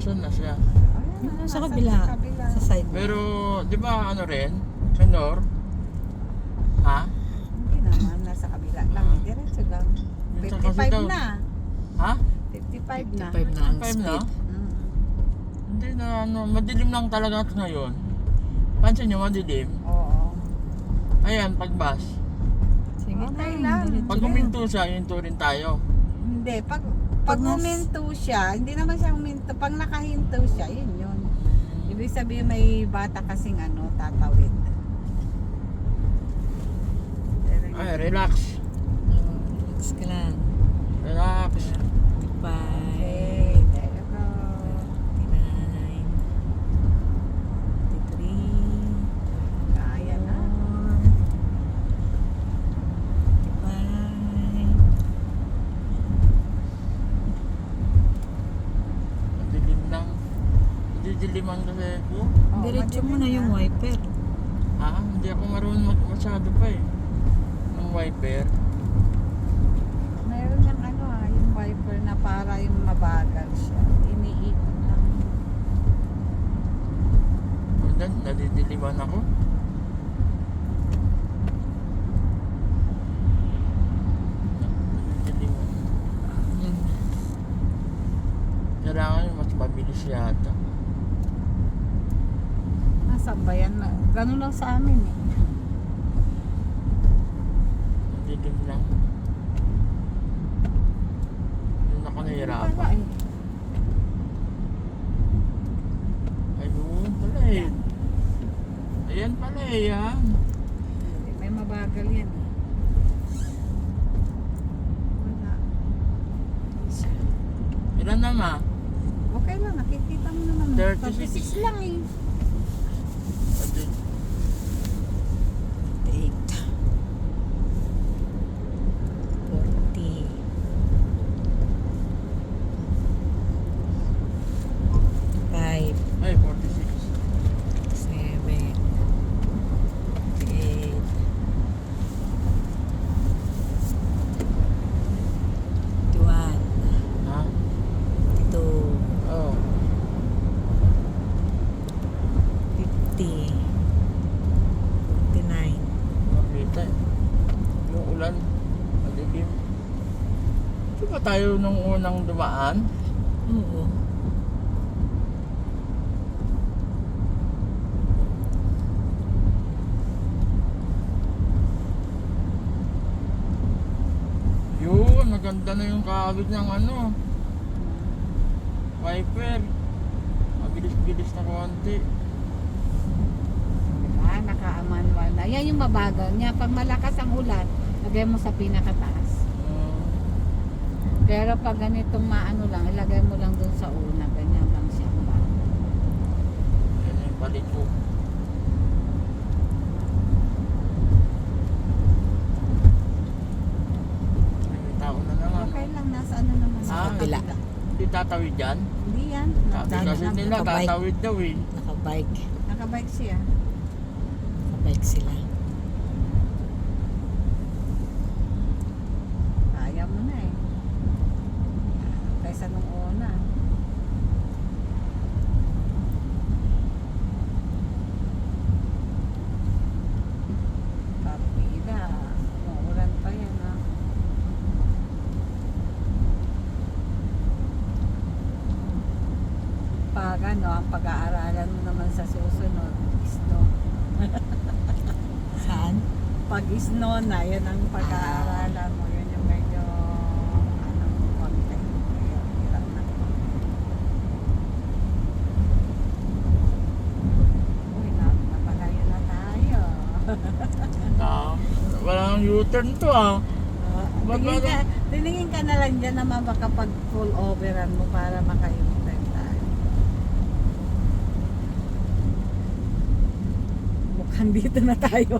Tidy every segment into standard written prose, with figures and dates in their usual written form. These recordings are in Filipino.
Saan na siya? Ayun, sa kabila. Sa side. Pero, di ba ano rin? Senor? Ha? Hindi naman, nasa kabila lang. Diretso lang. Minsan kasi 55 daw. na. Ha? 55 na. 5 na ang 5 na? speed. Mm. Hindi na ano, madilim lang talaga ito ngayon. Pansin nyo, madilim. Oo. Ayan, pag bus. Sige Okay na. lang. diretso Pag lang. huminto siya, hinto rin tayo. Hindi, pag Pag nas- huminto siya, hindi naman siya huminto. Pag nakahinto siya, yun yun. Ibig sabihin may bata kasing ano, tatawid. Ay, relax. Relax ka lang. Relax. 5, Okay, there you go. 59, 53, Kaya na. 55. Madilim lang. Didiliman kasi ako. Oo, Diretso mo madilim na yung wiper. Ha? Hindi ako marunong masyado pa eh. Ng wiper. Meron yung ano yung wiper na para yung mabagal siya. Iniikot lang. And then, nadidiliman ako. Nadidiliman. Yan. Kailangan yung mas mabilis yata. Nasaan ba yan? Ganun lang sa amin eh. Dilim lang. Doon ako Wala nahihirapan. eh. Ayun pala eh. Ayan pala eh, yan. May mabagal yan eh. Wala. Ilan na ma? Okay lang, nakikita mo naman. 36. 36 lang eh. Adi- 8, 40, 5, Ay, 46. 7, 8, 21, Ha? 22, Oo. 50, 59. Makita eh. Yung ulan. Madilim. Di ba tayo nung unang dumaan? Oo. Yun, maganda na yung kaawit ng ano. Wiper. Mabilis-bilis na konti. Diba? Naka-manual na. Yan yung mabagal niya. Pag malakas ang ulan, lagay mo sa pinakataas. Pero pag ganitong maano lang, ilagay mo lang dun sa una. Ganyan lang siya. Yan yung palit ko. May tao na naman. Okay lang, nasa ano naman. Sa kabila. Hindi tatawid yan? Hindi yan. Sabi kasi nila nakabike. tatawid daw eh. Nakabike. Nakabike siya. Nakabike sila. Kaya mo na eh. Kaysa nung una. Kapila. Umuulan pa yan ha. Pag ano, ang pag-aaralan mo naman sa susunod, isno. Saan? Pag isno na, yan ang pag-aaralan mo. Yun yung medyo, ano, konti. Kaya, hirap na. Uy, napalayo na tayo. Walang U-turn to ah. Tingin ka na lang dyan naman baka pag full overan mo para maka-U-turn tayo. Mukhang dito na tayo.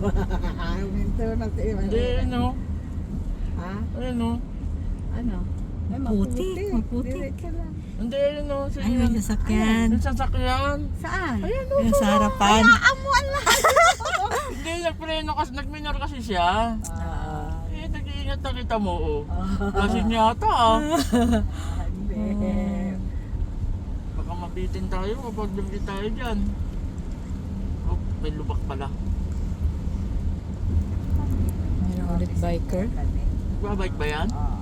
Minto na tayo. Hindi, ano? Ha? Ano? Ano? Ay, Maputi, maputi. Diretso lang. Hindi, ano? Ay, may sasakyan. Yung sasakyan. Saan? Ayan, Yung sa harapan. Amuan lang. Hindi, nagpreno kasi, nagminor kasi siya. Eh, nag-iingat na kita mo, oh. Lasing yata, ah. Hindi. Baka Bitin tayo kapag lumit tayo dyan. Oh, may lubak pala. Mayroon ulit biker. Babike ba yan? Oo.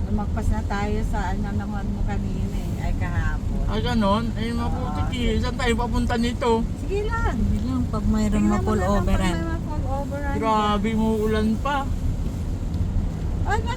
Lumagpas na tayo sa ano naman mo kanina eh, ay kahapon. Ay ganon? Ay mabuti eh. Saan tayo papunta nito? Sige lang. Hindi lang pag mayroon Tingnan mo ma-pull na lang pag overan. may ma-pull overan. Grabe mo ulan pa. Ay,